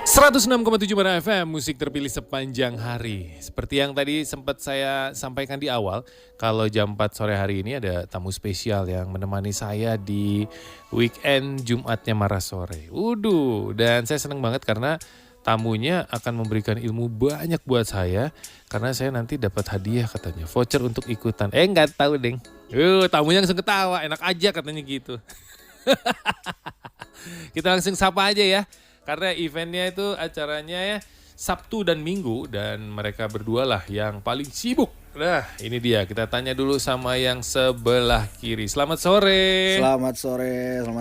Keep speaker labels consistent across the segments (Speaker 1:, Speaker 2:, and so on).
Speaker 1: 106,7 Bara FM, musik terpilih sepanjang hari. Seperti yang tadi sempat saya sampaikan di awal, kalau jam 4 sore hari ini ada tamu spesial yang menemani saya di weekend Jumatnya Marah Sore. Dan saya senang banget karena tamunya akan memberikan ilmu banyak buat saya. Karena saya nanti dapat hadiah katanya, voucher untuk ikutan. Nggak tahu deng. Tamunya langsung ketawa, enak aja katanya gitu. Kita langsung sapa aja ya. Karena eventnya itu acaranya ya Sabtu dan Minggu dan mereka berdua lah yang paling sibuk. Nah ini dia, kita tanya dulu sama yang sebelah kiri. Selamat sore.
Speaker 2: Selamat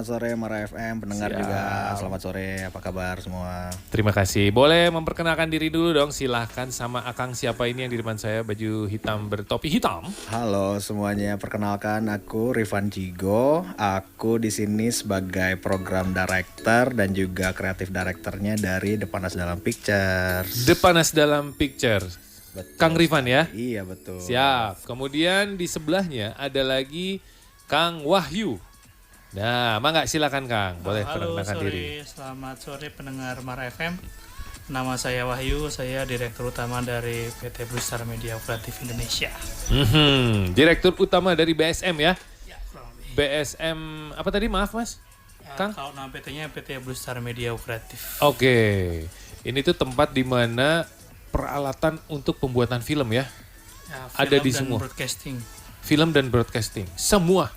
Speaker 2: sore Mara FM, pendengar
Speaker 1: Siap.
Speaker 2: juga. Selamat sore, apa kabar semua?
Speaker 1: Terima kasih. Boleh memperkenalkan diri dulu dong, silahkan sama Akang siapa ini yang di depan saya, baju hitam bertopi hitam.
Speaker 2: Halo semuanya, perkenalkan aku Rifan Jigo. Aku di sini sebagai program director dan juga kreatif directornya dari Depanas Dalam Pictures.
Speaker 1: Depanas Dalam Picture.
Speaker 2: Betul.
Speaker 1: Kang Rifan ya?
Speaker 2: Iya betul.
Speaker 1: Siap. Kemudian di sebelahnya ada lagi Kang Wahyu. Nah, mangga silakan Kang, boleh perkenalkan diri.
Speaker 3: Selamat sore pendengar Mara FM. Nama saya Wahyu, saya Direktur Utama dari PT Blue Star Media Kreatif Indonesia.
Speaker 1: Direktur Utama dari BSM ya?
Speaker 3: Ya, kurang lebih.
Speaker 1: BSM apa tadi, maaf Mas? Kang?
Speaker 3: Kalau nama PT-nya PT Blue Star Media Kreatif.
Speaker 1: Oke, ini tuh tempat di mana peralatan untuk pembuatan film ya?
Speaker 3: Ya,
Speaker 1: Ada di
Speaker 3: dan
Speaker 1: semua.
Speaker 3: broadcasting.
Speaker 1: Film dan broadcasting, semua.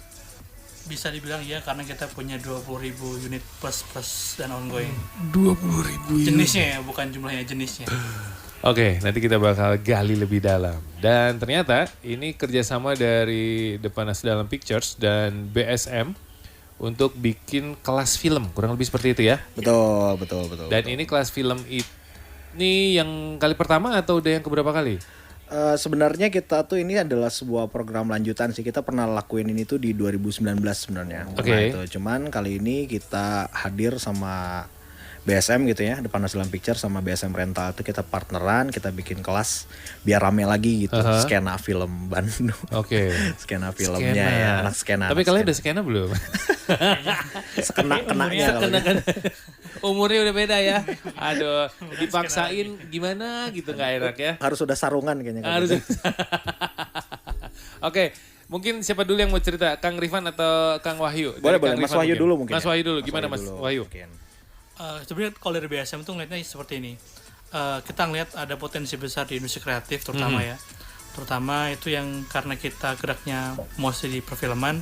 Speaker 3: Bisa dibilang ya karena kita punya 20.000 unit plus dan ongoing.
Speaker 1: 20.000
Speaker 3: Jenisnya ya, bukan jumlahnya, jenisnya.
Speaker 1: Oke, nanti kita bakal gali lebih dalam. Dan ternyata ini kerjasama dari Depanas Dalam Pictures dan BSM untuk bikin kelas film, kurang lebih seperti itu ya.
Speaker 2: Betul.
Speaker 1: Dan ini kelas film ini yang kali pertama atau udah yang keberapa kali?
Speaker 2: Sebenarnya kita tuh ini adalah sebuah program lanjutan sih. Kita pernah lakuin ini tuh di 2019 sebenarnya.
Speaker 1: Oke.
Speaker 2: Nah, itu. Cuman kali ini kita hadir sama BSM gitu ya, Depanas Dalam Picture sama BSM Rental itu kita partneran, kita bikin kelas biar rame lagi gitu. Skena film Bandung.
Speaker 1: Oke.
Speaker 2: Skena filmnya ya, anak skena.
Speaker 1: Tapi kalian udah skena belum?
Speaker 2: Kenanya kalau
Speaker 1: Skena. Umurnya udah beda ya. Aduh, dipaksain gimana gitu nggak enak ya.
Speaker 2: harus udah sarungan kayaknya.
Speaker 1: Harus. Oke, mungkin siapa dulu yang mau cerita? Kang Rifan atau Kang Wahyu?
Speaker 2: Boleh,
Speaker 1: Dari Kang
Speaker 2: Mas
Speaker 1: Rifan
Speaker 2: Wahyu
Speaker 1: mungkin.
Speaker 2: dulu mungkin
Speaker 1: Mas
Speaker 2: ya.
Speaker 1: Wahyu dulu, gimana Mas Wahyu?
Speaker 2: Mungkin.
Speaker 3: Sebenarnya kalau dari BSM tuh ngeliatnya seperti ini. Kita ngeliat ada potensi besar di industri kreatif terutama ya. Terutama itu yang karena kita geraknya mostly di perfilman,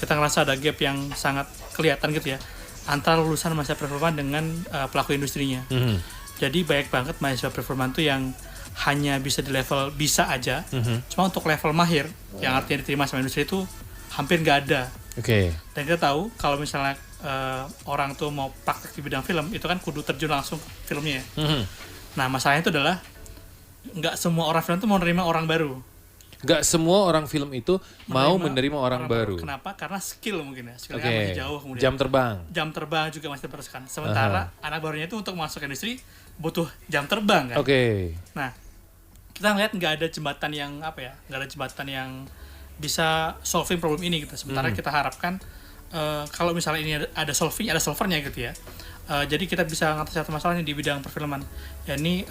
Speaker 3: kita ngerasa ada gap yang sangat kelihatan gitu ya antara lulusan mahasiswa perfilman dengan pelaku industrinya. Jadi banyak banget mahasiswa perfilman tuh yang hanya bisa di level bisa aja, cuma untuk level mahir yang artinya diterima sama industri itu hampir nggak ada.
Speaker 1: Oke.
Speaker 3: Dan kita tahu kalau misalnya orang tuh mau praktek di bidang film itu kan kudu terjun langsung ke filmnya ya. Nah masalahnya itu adalah nggak semua orang film tuh mau menerima orang baru.
Speaker 1: Gak semua orang film itu mau menerima orang baru.
Speaker 3: Kenapa? Karena skill mungkin ya, skillnya
Speaker 1: Oke.
Speaker 3: masih jauh kemudian.
Speaker 1: Jam terbang.
Speaker 3: Juga masih diperlukan. Sementara anak barunya itu untuk masuk ke industri butuh jam terbang kan.
Speaker 1: Oke.
Speaker 3: Nah kita ngeliat nggak ada jembatan yang nggak ada jembatan yang bisa solving problem ini gitu. Sementara kita harapkan kalau misalnya ini ada solvernya gitu ya. Jadi kita bisa ngatasi satu masalahnya di bidang perfilman. Yakni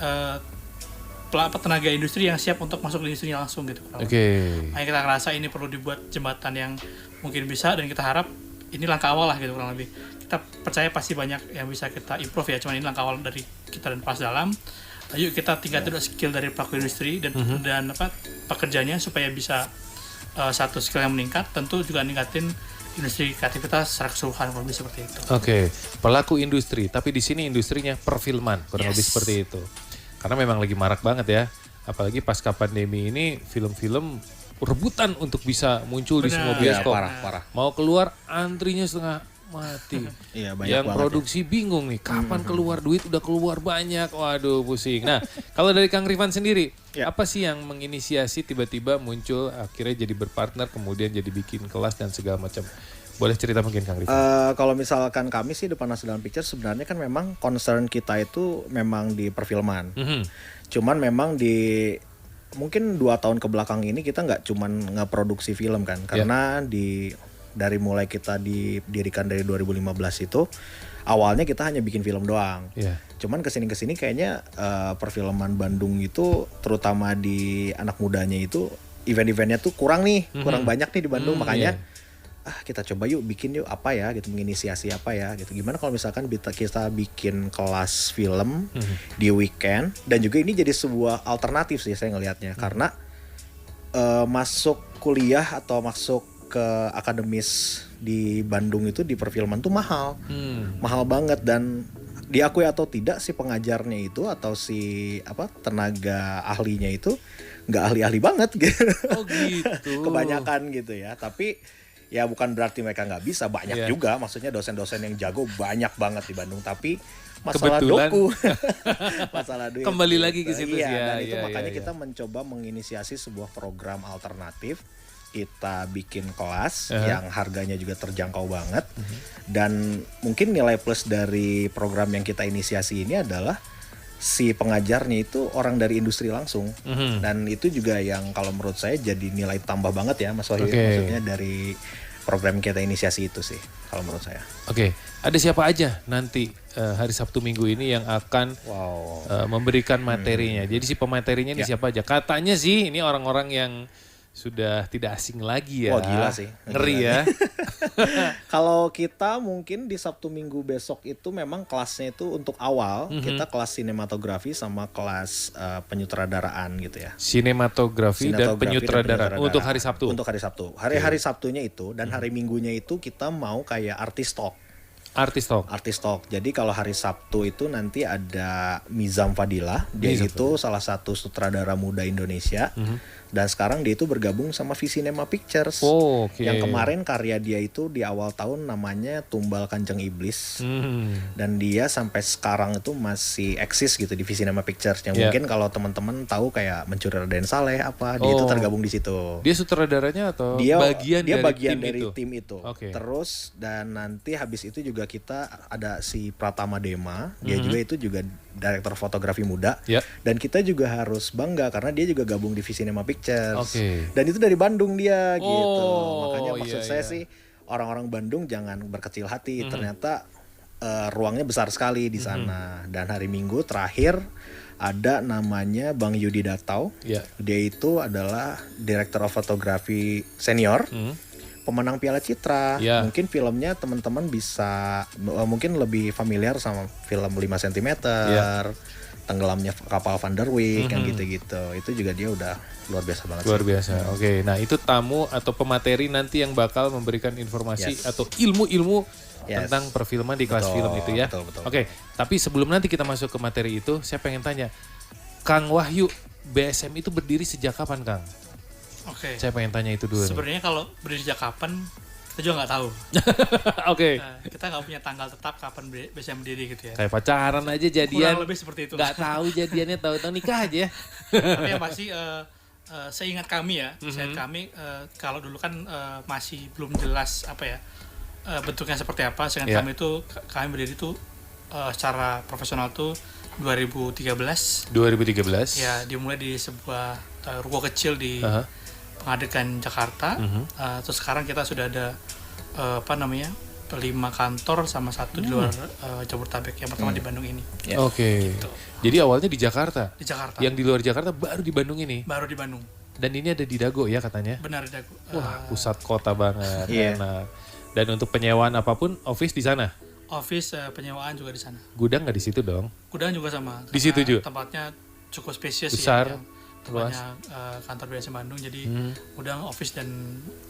Speaker 3: tenaga industri yang siap untuk masuk ke industri langsung gitu.
Speaker 1: Oke.
Speaker 3: Makanya kita ngerasa ini perlu dibuat jembatan yang mungkin bisa, dan kita harap ini langkah awal lah gitu kurang lebih. Kita percaya pasti banyak yang bisa kita improve ya, cuman ini langkah awal dari kita dan Pas Dalam. Ayo kita tingkatin skill dari pelaku industri dan pekerjanya supaya bisa satu skill yang meningkat, tentu juga ningkatin industri kreativitas secara keseluruhan kurang lebih seperti itu.
Speaker 1: Oke. Pelaku industri, tapi di sini industrinya perfilman, kurang lebih seperti itu. Karena memang lagi marak banget ya. Apalagi pasca pandemi ini film-film rebutan untuk bisa muncul di semua bioskop.
Speaker 2: Ya, parah.
Speaker 1: Mau keluar antrinya setengah mati.
Speaker 2: Iya, banyak
Speaker 1: Yang
Speaker 2: banget
Speaker 1: produksi bingung nih, kapan keluar duit udah keluar banyak. Waduh, pusing. Nah, kalau dari Kang Rifan sendiri, apa sih yang menginisiasi tiba-tiba muncul akhirnya jadi berpartner, kemudian jadi bikin kelas dan segala macam? Boleh cerita mungkin Kang Rifan?
Speaker 2: Kalau misalkan kami sih Depanas Dalam Picture sebenarnya kan memang concern kita itu memang di perfilman. Cuman memang di mungkin 2 tahun ke belakang ini kita nggak cuman ngeproduksi film kan, karena di dari mulai kita didirikan dari 2015 itu awalnya kita hanya bikin film doang.
Speaker 1: Iya.
Speaker 2: Cuman kesini kayaknya perfilman Bandung itu terutama di anak mudanya itu event-eventnya tuh kurang banyak nih di Bandung, makanya kita coba yuk bikin yuk apa ya gitu, menginisiasi apa ya gitu. Gimana kalau misalkan kita bikin kelas film di weekend, dan juga ini jadi sebuah alternatif sih saya ngelihatnya, karena masuk kuliah atau masuk ke akademis di Bandung itu di perfilman tuh mahal banget, dan diakui atau tidak si pengajarnya itu atau si tenaga ahlinya itu nggak ahli-ahli banget gitu.
Speaker 1: Oh gitu.
Speaker 2: Kebanyakan gitu ya, tapi ya bukan berarti mereka nggak bisa, banyak juga, maksudnya dosen-dosen yang jago banyak banget di Bandung, tapi masalah
Speaker 1: kebetulan
Speaker 2: doku, masalah duit.
Speaker 1: Kembali lagi ke situ sih
Speaker 2: dan itu makanya kita mencoba menginisiasi sebuah program alternatif. Kita bikin kelas yang harganya juga terjangkau banget, dan mungkin nilai plus dari program yang kita inisiasi ini adalah si pengajarnya itu orang dari industri langsung, dan itu juga yang kalau menurut saya jadi nilai tambah banget ya Mas Wahyu, maksudnya dari program kita inisiasi itu sih kalau menurut saya.
Speaker 1: Oke, ada siapa aja nanti hari Sabtu Minggu ini yang akan memberikan materinya? Jadi si pematerinya ini siapa aja? Katanya sih ini orang-orang yang sudah tidak asing lagi ya.
Speaker 2: Wah gila sih.
Speaker 1: Ngeri ya.
Speaker 2: Kalau kita mungkin di Sabtu Minggu besok itu memang kelasnya itu untuk awal, kita kelas sinematografi sama kelas penyutradaraan gitu ya.
Speaker 1: Sinematografi dan penyutradaraan untuk hari Sabtu.
Speaker 2: Untuk hari Sabtu. Hari Sabtunya itu, dan hari Minggunya itu kita mau kayak artis talk. Artis talk. Jadi kalau hari Sabtu itu nanti ada Mizam Fadilah, dia itu salah satu sutradara muda Indonesia. Dan sekarang dia itu bergabung sama Visinema Pictures. Yang kemarin karya dia itu di awal tahun namanya Tumbal Kanjeng Iblis. Dan dia sampai sekarang itu masih eksis gitu di Visinema Pictures. Yang mungkin kalau teman-teman tahu kayak Mencuri Raden Saleh dia itu tergabung di situ.
Speaker 1: Dia sutradaranya atau
Speaker 2: dia
Speaker 1: bagian
Speaker 2: dari tim itu. Terus dan nanti habis itu juga kita ada si Pratama Dema. Dia juga itu juga direktur fotografi muda. Dan kita juga harus bangga karena dia juga gabung di Visinema Pictures. Dan itu dari Bandung dia gitu. Makanya maksud saya sih orang-orang Bandung jangan berkecil hati. Ternyata ruangnya besar sekali di sana. Dan hari Minggu terakhir ada namanya Bang Yudi Datau. Dia itu adalah direktur fotografi senior. Pemenang Piala Citra. Mungkin filmnya teman-teman bisa mungkin lebih familiar sama film 5 cm. Tenggelamnya kapal Van der Wijk yang gitu-gitu. Itu juga dia udah luar biasa banget.
Speaker 1: Luar biasa. Oke, nah itu tamu atau pemateri nanti yang bakal memberikan informasi atau ilmu-ilmu tentang perfilman di kelas film itu ya.
Speaker 2: Betul.
Speaker 1: Oke, tapi sebelum nanti kita masuk ke materi itu, saya pengen tanya, Kang Wahyu, BSM itu berdiri sejak kapan, Kang?
Speaker 3: Oke.
Speaker 1: Saya pengen tanya itu dulu.
Speaker 3: Sebenarnya kalau berdiri sejak kapan kita juga nggak tahu. Kita nggak punya tanggal tetap kapan BSM berdiri gitu ya.
Speaker 1: Kayak pacaran aja jadian.
Speaker 3: Kurang lebih seperti itu.
Speaker 1: Nggak tahu jadiannya, tahu-tahu nikah aja.
Speaker 3: Tapi yang pasti seingat kami ya, kalau dulu kan masih belum jelas bentuknya seperti apa. Seingat kami itu kami berdiri itu secara profesional tuh 2013. Ya, dimulai di sebuah ruko kecil di Pengadegan Jakarta. Terus sekarang kita sudah ada 5 kantor sama 1 di luar Jabodetabek. Yang pertama di Bandung ini.
Speaker 1: Gitu. Jadi awalnya di Jakarta.
Speaker 3: Di Jakarta.
Speaker 1: Yang di luar Jakarta baru di Bandung ini.
Speaker 3: Baru di Bandung.
Speaker 1: Dan ini ada di Dago ya katanya.
Speaker 3: Benar di Dago.
Speaker 1: Wah, pusat kota banget. Enak. Dan untuk penyewaan apapun, office di sana.
Speaker 3: Office penyewaan juga di sana.
Speaker 1: Gudang nggak di situ dong?
Speaker 3: Gudang juga sama.
Speaker 1: Di situ juga.
Speaker 3: Tempatnya cukup spesies.
Speaker 1: Besar.
Speaker 3: Luas. Kantor BSM Bandung, jadi gudang, office dan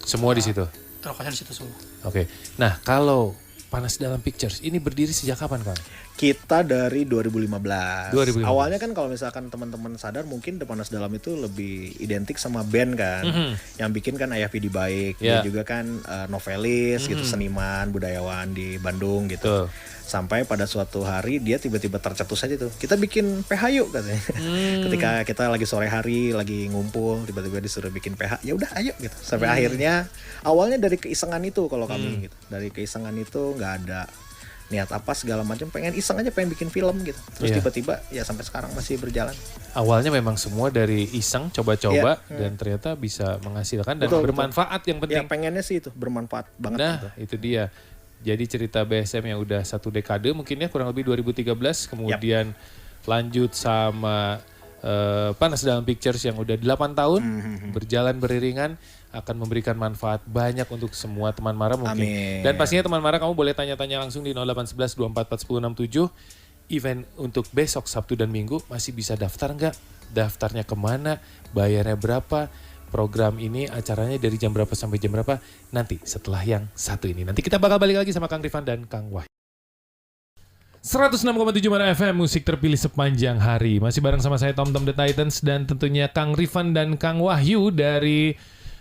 Speaker 1: semua di situ.
Speaker 3: Lokasinya di situ semua.
Speaker 1: Oke. Nah, kalau Panas Dalam Pictures ini berdiri sejak kapan, Kang?
Speaker 2: Kita dari 2015. Awalnya kan kalau misalkan teman-teman sadar mungkin The Panas Dalam itu lebih identik sama band kan. Yang bikin kan Ayah Pidi Baik. Dia juga kan novelis gitu, seniman, budayawan di Bandung gitu. Sampai pada suatu hari dia tiba-tiba tercetus aja tuh. Kita bikin PH yuk katanya. Ketika kita lagi sore hari lagi ngumpul, tiba-tiba disuruh bikin PH. Ya udah ayo gitu. Sampai akhirnya awalnya dari keisengan itu kalau kami gitu. Dari keisengan itu nggak niat apa segala macam, pengen iseng aja pengen bikin film gitu. Terus
Speaker 1: Iya.
Speaker 2: tiba-tiba ya sampai sekarang masih berjalan.
Speaker 1: Awalnya memang semua dari iseng, coba-coba, dan ternyata bisa menghasilkan dan
Speaker 2: Betul,
Speaker 1: bermanfaat yang
Speaker 2: Ya
Speaker 1: penting.
Speaker 2: pengennya sih itu bermanfaat banget
Speaker 1: Nah,
Speaker 2: gitu.
Speaker 1: itu dia. Jadi cerita BSM yang udah 1 dekade mungkin ya, kurang lebih 2013, kemudian lanjut sama Panas Dalam Pictures yang udah 8 tahun, berjalan beriringan, akan memberikan manfaat banyak untuk semua teman Mara mungkin.
Speaker 2: Amin.
Speaker 1: Dan pastinya teman Mara kamu boleh tanya-tanya langsung di 0811 244 1067. Event untuk besok Sabtu dan Minggu masih bisa daftar nggak? Daftarnya kemana? Bayarnya berapa? Program ini acaranya dari jam berapa sampai jam berapa? Nanti setelah yang satu ini. Nanti kita bakal balik lagi sama Kang Rifan dan Kang Wahyu. 106,7 Mara FM, musik terpilih sepanjang hari. Masih bareng sama saya Tom The Titans dan tentunya Kang Rifan dan Kang Wahyu dari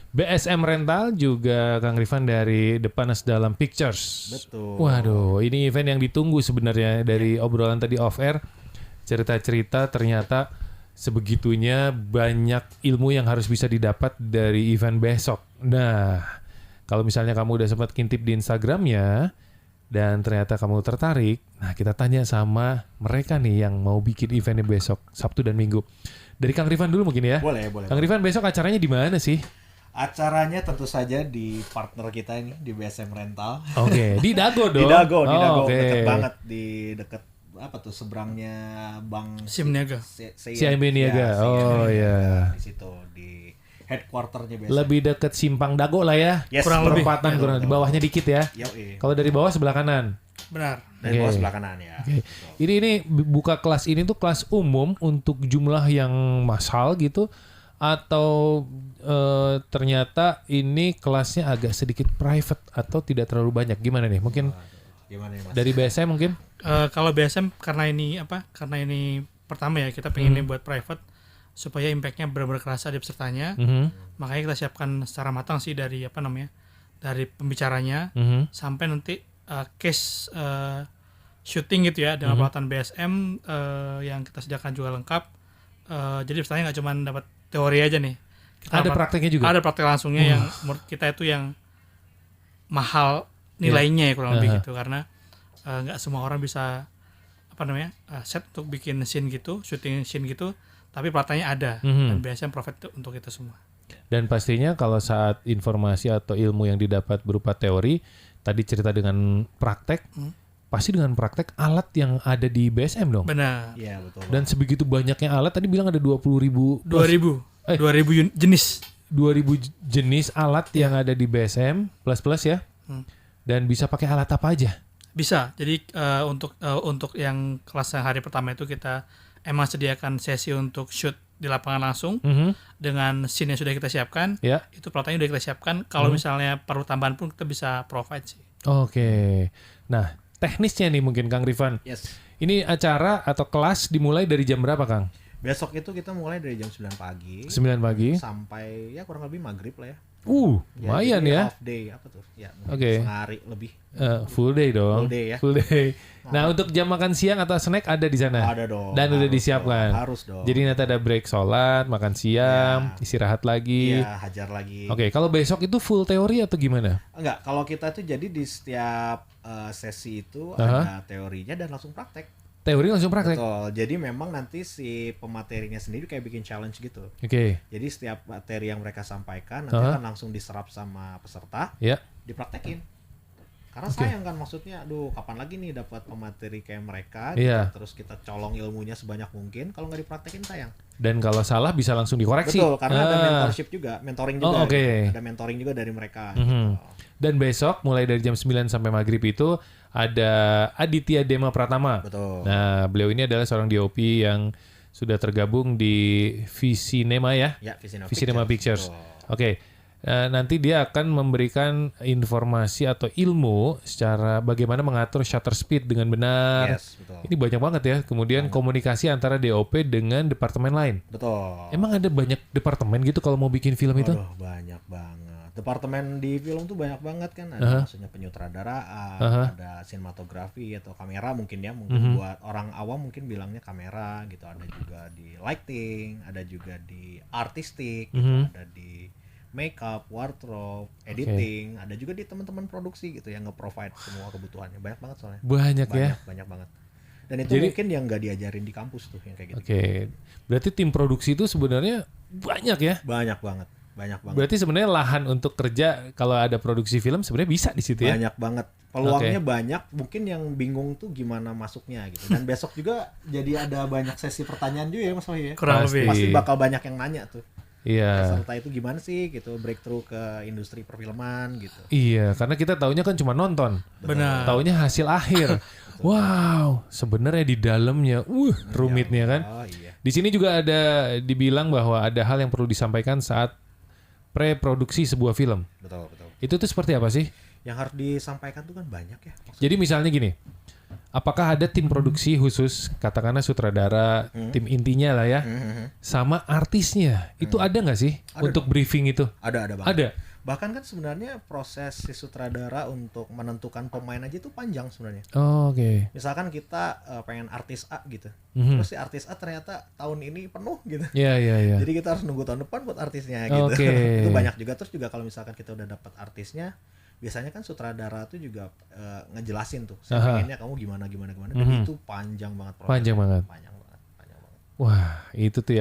Speaker 1: BSM Rental, juga Kang Rifan dari The Panas Dalam Pictures.
Speaker 2: Betul.
Speaker 1: Waduh, ini event yang ditunggu sebenarnya dari obrolan tadi off air. Cerita-cerita ternyata sebegitunya banyak ilmu yang harus bisa didapat dari event besok. Nah, kalau misalnya kamu udah sempat ngintip di Instagramnya dan ternyata kamu tertarik, nah kita tanya sama mereka nih yang mau bikin eventnya besok Sabtu dan Minggu. Dari Kang Rifan dulu mungkin ya.
Speaker 2: Boleh.
Speaker 1: Kang Rifan, besok acaranya di mana sih?
Speaker 2: Acaranya tentu saja di partner kita ini di BSM Rental.
Speaker 1: Oke, di Dago dong.
Speaker 2: Di Dago,
Speaker 1: oke.
Speaker 2: deket banget di deket apa tuh seberangnya Bank
Speaker 3: SIM Niaga.
Speaker 1: CIMB Niaga. Oh, iya.
Speaker 2: Di situ di headquarternya BSM.
Speaker 1: Lebih deket Simpang Dago lah ya.
Speaker 2: Yes,
Speaker 3: kurang lebih.
Speaker 1: Perempatan kurang di bawahnya dikit ya.
Speaker 2: Yoi.
Speaker 1: Kalau dari bawah sebelah kanan.
Speaker 3: Benar.
Speaker 2: Dari
Speaker 1: Oke.
Speaker 2: bawah sebelah kanan ya.
Speaker 1: Oke. Ini buka kelas ini tuh kelas umum untuk jumlah yang massal gitu, atau ternyata ini kelasnya agak sedikit private atau tidak terlalu banyak, gimana nih? Mungkin
Speaker 2: Gimana nih Mas?
Speaker 1: dari BSM mungkin?
Speaker 3: Kalau BSM karena ini pertama ya kita pengen ini buat private supaya impactnya benar-benar kerasa di pesertanya. Makanya kita siapkan secara matang sih dari dari pembicaranya sampai nanti case shooting gitu ya dengan peralatan BSM yang kita sediakan juga lengkap. Jadi pesertanya nggak cuma dapat teori aja nih. Kita
Speaker 1: Ada prakteknya juga?
Speaker 3: Ada praktek langsungnya yang menurut kita itu yang mahal nilainya ya kurang lebih gitu, karena nggak semua orang bisa set untuk bikin scene gitu, shooting scene gitu, tapi pelatihannya ada dan biasanya profit untuk kita semua.
Speaker 1: Dan pastinya kalau saat informasi atau ilmu yang didapat berupa teori, tadi cerita dengan praktek, pasti dengan praktek alat yang ada di BSM dong.
Speaker 3: Benar.
Speaker 2: Iya betul.
Speaker 1: Dan sebegitu banyaknya alat, tadi bilang ada 20.000
Speaker 3: jenis.
Speaker 1: 2000 jenis alat yang ada di BSM plus ya. Dan bisa pakai alat apa aja?
Speaker 3: Bisa. Jadi untuk yang kelas yang hari pertama itu kita emang sediakan sesi untuk shoot di lapangan langsung dengan scene yang sudah kita siapkan.
Speaker 1: Ya.
Speaker 3: Itu pelatihannya sudah kita siapkan. Kalau misalnya perlu tambahan pun kita bisa provide sih.
Speaker 1: Oke. Nah, teknisnya nih mungkin Kang Rifan.
Speaker 2: Yes.
Speaker 1: Ini acara atau kelas dimulai dari jam berapa, Kang?
Speaker 2: Besok itu kita mulai dari jam 9 pagi
Speaker 1: 9 pagi.
Speaker 2: sampai ya kurang lebih maghrib lah ya.
Speaker 1: Lumayan
Speaker 2: jadi
Speaker 1: ya.
Speaker 2: Half day apa tuh? Ya,
Speaker 1: Oke.
Speaker 2: setengah hari lebih.
Speaker 1: Full day dong.
Speaker 2: Full day ya.
Speaker 1: Full day. Nah, untuk jam makan siang atau snack ada di sana?
Speaker 2: Ada dong.
Speaker 1: Dan udah
Speaker 2: harus
Speaker 1: disiapkan.
Speaker 2: dong, harus dong.
Speaker 1: Jadi nanti ada break sholat, makan siang, istirahat lagi.
Speaker 2: Iya, hajar lagi.
Speaker 1: Oke, kalau besok itu full teori atau gimana?
Speaker 2: Enggak, kalau kita tuh jadi di setiap sesi itu ada teorinya dan langsung praktek.
Speaker 1: Teori langsung praktek.
Speaker 2: Betul. Jadi memang nanti si pematerinya sendiri kayak bikin challenge gitu.
Speaker 1: Oke.
Speaker 2: Jadi setiap materi yang mereka sampaikan nanti akan langsung diserap sama peserta,
Speaker 1: Ya.
Speaker 2: dipraktekin. Karena sayang kan, maksudnya aduh kapan lagi nih dapat pemateri kayak mereka
Speaker 1: Iya.
Speaker 2: gitu. Terus kita colong ilmunya sebanyak mungkin, kalau nggak dipraktekin sayang.
Speaker 1: Dan kalau salah bisa langsung dikoreksi.
Speaker 2: Betul, karena ada mentorship juga, mentoring juga.
Speaker 1: oke.
Speaker 2: Ada mentoring juga dari mereka gitu.
Speaker 1: Dan besok mulai dari jam 9 sampai maghrib itu ada Aditya Dema Pratama.
Speaker 2: Betul.
Speaker 1: Nah, beliau ini adalah seorang DOP yang sudah tergabung di Visinema ya.
Speaker 2: Ya,
Speaker 1: Visinema Pictures.
Speaker 2: Betul.
Speaker 1: Oke. Nanti dia akan memberikan informasi atau ilmu secara bagaimana mengatur shutter speed dengan benar.
Speaker 2: Yes, betul.
Speaker 1: Ini banyak banget ya. Kemudian komunikasi antara DOP dengan departemen lain.
Speaker 2: Betul.
Speaker 1: Emang ada banyak departemen gitu kalau mau bikin film itu?
Speaker 2: Aduh, banyak banget. Departemen di film tuh banyak banget kan. Ada maksudnya penyutradaraan, ada sinematografi atau kamera mungkin ya. Mungkin buat orang awam mungkin bilangnya kamera gitu. Ada juga di lighting, ada juga di artistik, gitu, ada di makeup, wardrobe, editing, ada juga di teman-teman produksi gitu yang nge-provide semua kebutuhannya. Banyak banget soalnya.
Speaker 1: Banyak ya.
Speaker 2: Banyak banget. Dan itu
Speaker 1: Jadi,
Speaker 2: mungkin yang nggak diajarin di kampus tuh yang kayak gitu.
Speaker 1: Oke. Berarti tim produksi itu sebenarnya banyak ya.
Speaker 2: Banyak banget.
Speaker 1: Berarti sebenarnya lahan untuk kerja kalau ada produksi film sebenarnya bisa di situ ya.
Speaker 2: Banyak banget. Peluangnya banyak. Mungkin yang bingung tuh gimana masuknya gitu. Dan besok juga jadi ada banyak sesi pertanyaan juga ya Mas Wahyu ya.
Speaker 3: Kurang
Speaker 1: Pasti.
Speaker 3: lebih.
Speaker 2: Pasti bakal banyak yang nanya tuh.
Speaker 1: Iya.
Speaker 2: Serta itu gimana sih gitu breakthrough ke industri perfilman gitu.
Speaker 1: Iya, karena kita taunya kan cuma nonton.
Speaker 3: Benar.
Speaker 1: Taunya hasil akhir. Wow, sebenarnya di dalamnya rumitnya kan.
Speaker 2: Oh iya.
Speaker 1: Di sini juga ada dibilang bahwa ada hal yang perlu disampaikan saat pre-produksi sebuah film.
Speaker 2: Betul, betul.
Speaker 1: Itu tuh seperti apa sih?
Speaker 2: Yang harus disampaikan tuh kan banyak ya.
Speaker 1: Jadi misalnya gini, apakah ada tim produksi khusus, katakanlah sutradara, tim intinya lah ya, sama artisnya, itu ada nggak sih
Speaker 2: Ada
Speaker 1: untuk
Speaker 2: dong.
Speaker 1: briefing itu?
Speaker 2: Ada banget.
Speaker 1: Ada.
Speaker 2: Bahkan kan sebenarnya proses si sutradara untuk menentukan pemain aja itu panjang sebenarnya.
Speaker 1: Oh, oke.
Speaker 2: Misalkan kita pengen artis A gitu.
Speaker 1: Mhm.
Speaker 2: Terus si artis A ternyata tahun ini penuh gitu.
Speaker 1: Iya, iya, iya.
Speaker 2: Jadi kita harus nunggu tahun depan buat artisnya gitu.
Speaker 1: Oke.
Speaker 2: Itu banyak juga. Terus juga kalau misalkan kita udah dapat artisnya, biasanya kan sutradara tuh juga ngejelasin tuh. Saya
Speaker 1: Aha.
Speaker 2: pengennya kamu gimana. Dan itu panjang banget prosesnya.
Speaker 1: Panjang banget.
Speaker 2: Panjang banget.
Speaker 1: Wah, itu tuh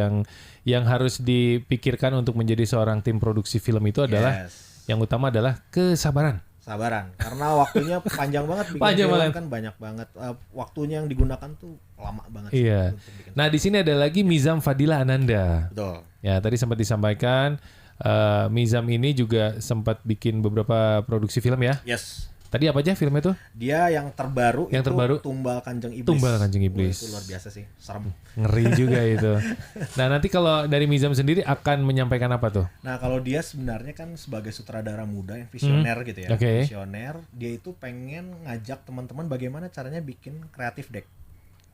Speaker 1: yang harus dipikirkan untuk menjadi seorang tim produksi film itu adalah
Speaker 2: Yes.
Speaker 1: yang utama adalah kesabaran.
Speaker 2: Sabaran. Karena waktunya panjang banget bikin
Speaker 1: Panjang
Speaker 2: film
Speaker 1: banget.
Speaker 2: kan banyak banget. Waktunya yang digunakan tuh lama banget.
Speaker 1: Iya.
Speaker 2: Untuk bikin.
Speaker 1: Nah, di sini ada lagi Mizam Fadila Ananda.
Speaker 2: Betul.
Speaker 1: Ya, tadi sempat disampaikan Mizam ini juga sempat bikin beberapa produksi film ya.
Speaker 2: Yes.
Speaker 1: Tadi apa aja filmnya tuh?
Speaker 2: Dia yang terbaru
Speaker 1: Yang
Speaker 2: itu
Speaker 1: terbaru?
Speaker 2: Tumbal Kanjeng Iblis.
Speaker 1: Tumbal Kanjeng
Speaker 2: Wah,
Speaker 1: Iblis.
Speaker 2: itu luar biasa sih. Serem.
Speaker 1: Ngeri juga itu. Nah, nanti kalau dari Mizam sendiri akan menyampaikan apa tuh?
Speaker 2: Nah, kalau dia sebenarnya kan sebagai sutradara muda yang visioner gitu ya.
Speaker 1: Oke.
Speaker 2: Visioner, dia itu pengen ngajak teman-teman bagaimana caranya bikin creative deck.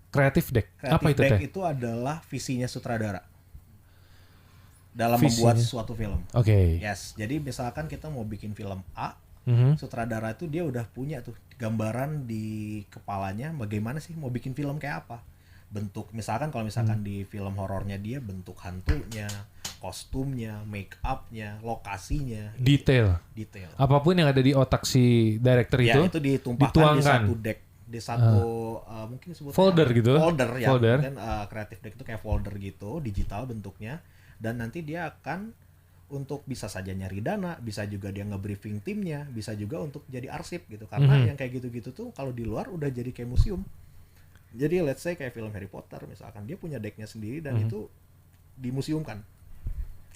Speaker 1: Creative Deck.
Speaker 2: Creative
Speaker 1: Apa itu
Speaker 2: deck
Speaker 1: teh?
Speaker 2: itu adalah visinya sutradara dalam
Speaker 1: Visinya.
Speaker 2: membuat suatu film.
Speaker 1: Oke.
Speaker 2: Yes, jadi misalkan kita mau bikin film A,
Speaker 1: Mhm.
Speaker 2: sutradara itu dia udah punya tuh gambaran di kepalanya bagaimana sih mau bikin film kayak apa. Bentuk misalkan kalau misalkan di film horornya dia bentuk hantunya, kostumnya, make upnya, lokasinya,
Speaker 1: Detail.
Speaker 2: detail.
Speaker 1: Apapun yang ada di otak si director
Speaker 2: Ya,
Speaker 1: itu,
Speaker 2: itu ditumpahkan di
Speaker 1: dituangkan.
Speaker 2: satu deck, di satu mungkin disebutnya
Speaker 1: Folder
Speaker 2: apa?
Speaker 1: gitu?
Speaker 2: Folder ya.
Speaker 1: Folder.
Speaker 2: Mungkin creative deck itu kayak folder gitu, digital bentuknya, dan nanti dia akan untuk bisa saja nyari dana, bisa juga dia nge-briefing timnya, bisa juga untuk jadi arsip gitu. Karena yang kayak gitu-gitu tuh kalau di luar udah jadi kayak museum. Jadi let's say kayak film Harry Potter misalkan, dia punya decknya sendiri dan itu dimuseumkan.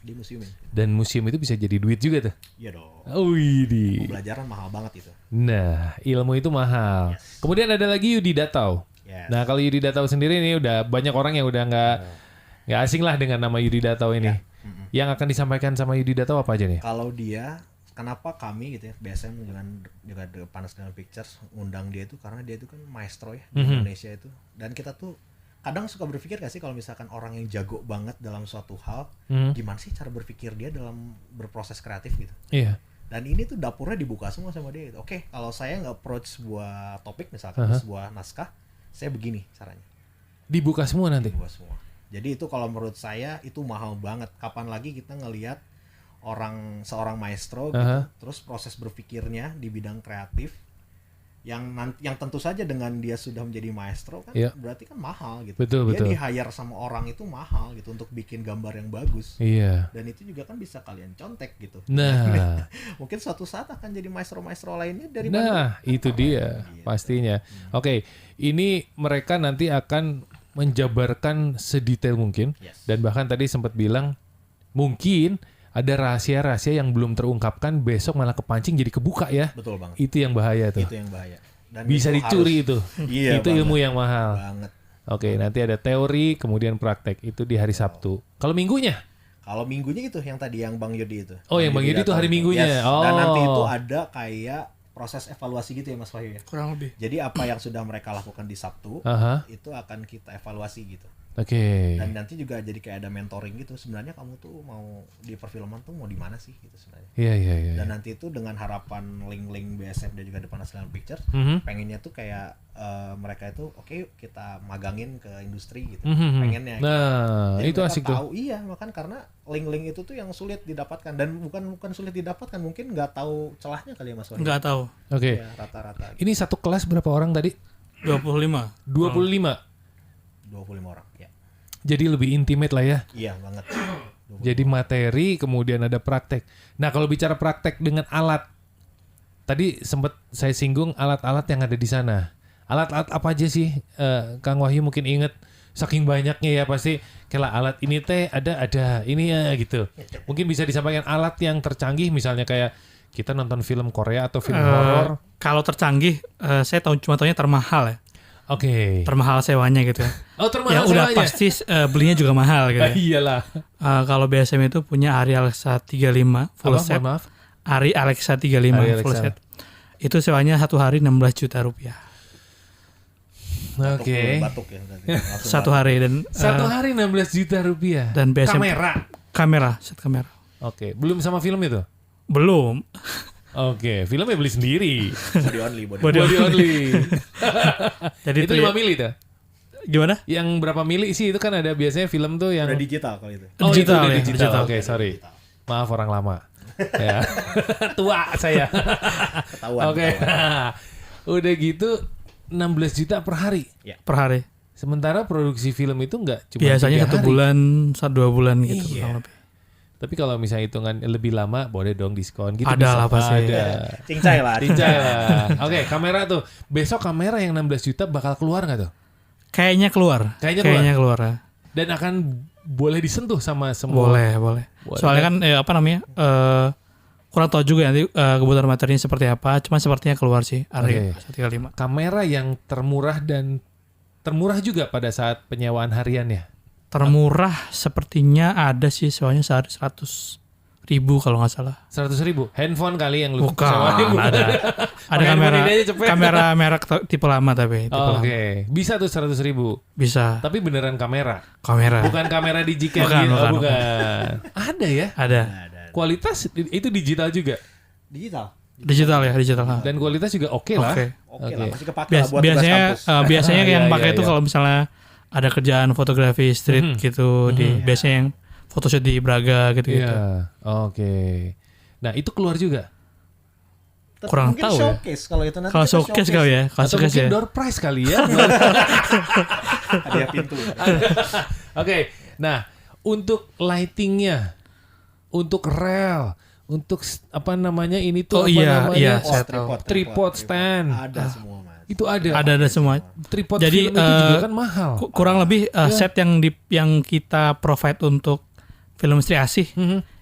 Speaker 2: Dimuseumin.
Speaker 1: Dan museum itu bisa jadi duit juga tuh.
Speaker 2: Iya dong.
Speaker 1: Widih.
Speaker 2: Pembelajaran mahal banget itu.
Speaker 1: Nah, ilmu itu mahal.
Speaker 2: Yes.
Speaker 1: Kemudian ada lagi Yudi Datau.
Speaker 2: Yes.
Speaker 1: Nah, kalau Yudi Datau sendiri ini udah banyak orang yang udah nggak asing lah dengan nama Yudi Datau ini. Yang akan disampaikan sama Yudi Datau apa aja nih?
Speaker 2: Kalau dia, kenapa kami gitu ya, BSM dengan juga Panas dengan Pictures ngundang dia itu karena dia itu kan maestro ya di Indonesia itu. Dan kita tuh kadang suka berpikir gak sih kalau misalkan orang yang jago banget dalam suatu hal, gimana sih cara berpikir dia dalam berproses kreatif gitu.
Speaker 1: Iya.
Speaker 2: Dan ini tuh dapurnya dibuka semua sama dia gitu. Oke, kalau saya nggak approach sebuah topik misalkan sebuah naskah, saya begini caranya.
Speaker 1: Dibuka semua nanti.
Speaker 2: Dibuka semua. Jadi itu kalau menurut saya itu mahal banget. Kapan lagi kita ngelihat seorang maestro gitu, terus proses berpikirnya di bidang kreatif yang tentu saja dengan dia sudah menjadi maestro kan berarti kan mahal gitu.
Speaker 1: Betul,
Speaker 2: Dia
Speaker 1: betul.
Speaker 2: di-hire sama orang itu mahal gitu untuk bikin gambar yang bagus.
Speaker 1: Iya.
Speaker 2: Dan itu juga kan bisa kalian contek gitu.
Speaker 1: Nah,
Speaker 2: Mungkin suatu saat akan jadi maestro-maestro lainnya dari
Speaker 1: nah itu dia pastinya. Oke, ini mereka nanti akan menjabarkan sedetail mungkin.
Speaker 2: Yes.
Speaker 1: Dan bahkan tadi sempat bilang mungkin ada rahasia-rahasia yang belum terungkapkan besok malah kepancing jadi kebuka ya.
Speaker 2: Betul banget.
Speaker 1: Itu yang bahaya tuh.
Speaker 2: Itu yang bahaya. Dan
Speaker 1: Bisa
Speaker 2: itu
Speaker 1: dicuri
Speaker 2: harus-
Speaker 1: itu.
Speaker 2: Iya,
Speaker 1: Itu
Speaker 2: banget.
Speaker 1: ilmu yang mahal.
Speaker 2: Banget.
Speaker 1: Oke, nanti ada teori kemudian praktek. Itu di hari Sabtu. Kalau minggunya?
Speaker 2: Kalau minggunya itu yang tadi yang Bang Yudi itu.
Speaker 1: Oh, yang Bang Yudi itu
Speaker 2: datang
Speaker 1: hari Minggunya.
Speaker 2: Yes.
Speaker 1: Oh.
Speaker 2: Dan nanti itu ada kayak proses evaluasi gitu ya Mas Wahyu ya.
Speaker 3: Kurang lebih.
Speaker 2: Jadi apa yang sudah mereka lakukan di Sabtu
Speaker 1: Aha.
Speaker 2: itu akan kita evaluasi gitu.
Speaker 1: Oke.
Speaker 2: Dan nanti juga jadi kayak ada mentoring gitu. Sebenarnya kamu tuh mau di perfilman tuh mau di mana sih gitu sebenarnya.
Speaker 1: Iya.
Speaker 2: Dan nanti itu dengan harapan link-link BSM dan juga Depanas Dalam Pictures, pengennya tuh kayak mereka itu oke, kita magangin ke industri gitu. Pengennya.
Speaker 1: Nah,
Speaker 2: Jadi
Speaker 1: itu
Speaker 2: mereka
Speaker 1: asik tuh.
Speaker 2: tahu, iya, makan karena link-link itu tuh yang sulit didapatkan dan bukan sulit didapatkan, mungkin nggak tahu celahnya kali ya Mas Wahyu.
Speaker 3: Nggak tahu.
Speaker 1: Oke.
Speaker 2: Ya, rata-rata
Speaker 1: Ini satu kelas berapa orang tadi?
Speaker 3: 25.
Speaker 1: 25.
Speaker 2: 25 orang ya.
Speaker 1: Jadi lebih intimate lah ya.
Speaker 2: Iya banget.
Speaker 1: Jadi materi, kemudian ada praktek. Nah, kalau bicara praktek dengan alat, tadi sempat saya singgung alat-alat yang ada di sana. Alat-alat apa aja sih, Kang Wahyu mungkin inget, saking banyaknya ya pasti. Kayak alat ini teh ada ini ya gitu. Mungkin bisa disampaikan alat yang tercanggih, misalnya kayak kita nonton film Korea atau film horor.
Speaker 3: Kalau tercanggih, saya cuma tahunya termahal ya.
Speaker 1: Oke.
Speaker 3: Termahal sewanya gitu ya.
Speaker 1: Oh, termahal
Speaker 3: Ya udah
Speaker 1: sewanya.
Speaker 3: pasti belinya juga mahal gitu ya.
Speaker 1: Iyalah.
Speaker 3: Kalau BSM itu punya Arri Alexa 35 full
Speaker 1: Apa?
Speaker 3: set.
Speaker 1: Mohon maaf.
Speaker 3: Arri Alexa 35
Speaker 1: Arri
Speaker 3: full
Speaker 1: Alexa.
Speaker 3: set. Itu sewanya satu hari 16 juta rupiah.
Speaker 1: Oke.
Speaker 2: Batuk ya berarti. Langsung
Speaker 3: Satu hari dan
Speaker 1: Satu hari 16 juta rupiah.
Speaker 3: dan BSM
Speaker 1: Kamera.
Speaker 3: set kamera.
Speaker 1: Oke, belum sama film itu?
Speaker 3: Belum.
Speaker 1: Oke, filmnya beli sendiri.
Speaker 2: body only.
Speaker 3: Body
Speaker 1: Body only.
Speaker 3: Jadi
Speaker 1: Itu
Speaker 3: itu
Speaker 1: 5
Speaker 3: ya,
Speaker 1: mili tuh?
Speaker 3: gimana?
Speaker 1: Yang berapa mili sih? Itu kan ada biasanya film tuh yang...
Speaker 2: Udah digital kalau itu.
Speaker 1: Oh,
Speaker 3: Digital
Speaker 1: itu udah
Speaker 3: ya,
Speaker 1: digital.
Speaker 3: digital.
Speaker 1: Oke, sorry. Maaf orang lama. Ya. Tua saya.
Speaker 2: Ketahuan.
Speaker 1: Oke. Udah gitu 16 juta per hari.
Speaker 3: Per hari.
Speaker 1: Sementara produksi film itu enggak cuma
Speaker 3: Biasanya
Speaker 1: 3
Speaker 3: 1
Speaker 1: hari.
Speaker 3: bulan, 2 bulan gitu
Speaker 1: Iya.
Speaker 3: kurang lebih.
Speaker 1: Tapi kalau misalnya hitungan lebih lama, boleh dong diskon gitu.
Speaker 3: Ada
Speaker 1: bisa.
Speaker 3: lah pasti.
Speaker 1: Ada.
Speaker 2: Cincai lah.
Speaker 1: Cincai lah. Oke, kamera tuh. Besok kamera yang 16 juta bakal keluar nggak tuh?
Speaker 3: Kayaknya keluar.
Speaker 1: Kayaknya
Speaker 3: keluar. Ya.
Speaker 1: Dan akan boleh disentuh sama semua.
Speaker 3: Boleh.
Speaker 1: Boleh.
Speaker 3: Soalnya kan kurang tahu juga nanti kebutuhan materinya seperti apa. Cuma sepertinya keluar sih Arri 35.
Speaker 1: Kamera yang termurah dan termurah juga pada saat penyewaan harian ya.
Speaker 3: Termurah sepertinya ada sih soalnya sehari 100.000 kalau nggak salah.
Speaker 1: 100.000. Handphone kali yang lu
Speaker 3: Bukan,
Speaker 1: sewain.
Speaker 3: ada
Speaker 1: Pakai
Speaker 3: kamera
Speaker 1: handphone ini aja cepet.
Speaker 3: kamera merek tipe lama tapi tipe lama.
Speaker 1: Oke, bisa tuh 100.000.
Speaker 3: Bisa
Speaker 1: Tapi beneran kamera.
Speaker 3: kamera.
Speaker 1: Bukan kamera digital
Speaker 3: Bukan,
Speaker 1: gitu.
Speaker 3: bukan,
Speaker 1: Bukan. Ada ya?
Speaker 3: Ada
Speaker 1: Kualitas itu digital juga.
Speaker 2: Digital.
Speaker 3: digital ya digital.
Speaker 1: Dan kualitas juga oke lah.
Speaker 3: Oke.
Speaker 2: Oke lah, masih kepake lah buat
Speaker 3: Biasanya
Speaker 2: tugas kampus.
Speaker 3: biasanya yang
Speaker 1: Iya,
Speaker 3: pakai
Speaker 1: iya,
Speaker 3: itu
Speaker 1: iya.
Speaker 3: kalau misalnya ada kerjaan fotografi street gitu di biasanya yang photoshoot di Braga gitu gitu.
Speaker 1: Iya. Oke. Nah, itu keluar juga.
Speaker 2: Tapi
Speaker 3: kurang
Speaker 2: mungkin
Speaker 3: tahu ya.
Speaker 2: showcase kalau itu nanti.
Speaker 3: Kalau
Speaker 2: kita
Speaker 3: showcase kali ya, kalau
Speaker 1: Atau
Speaker 3: showcase
Speaker 1: mungkin
Speaker 3: ya.
Speaker 1: door prize kali ya.
Speaker 2: Hadiah pintu.
Speaker 1: Oke. Nah, untuk lightingnya, untuk rel, untuk apa namanya ini tuh
Speaker 3: Oh
Speaker 1: apa
Speaker 3: iya,
Speaker 1: namanya?
Speaker 3: iya.
Speaker 2: Oh,
Speaker 3: Saya tahu.
Speaker 1: Tripod stand.
Speaker 2: Ada semua mas.
Speaker 1: Itu ada.
Speaker 3: Ada semua.
Speaker 1: Tripod
Speaker 3: Jadi,
Speaker 1: film itu juga kan mahal.
Speaker 3: Kurang lebih set yang kita provide untuk film Sri Asih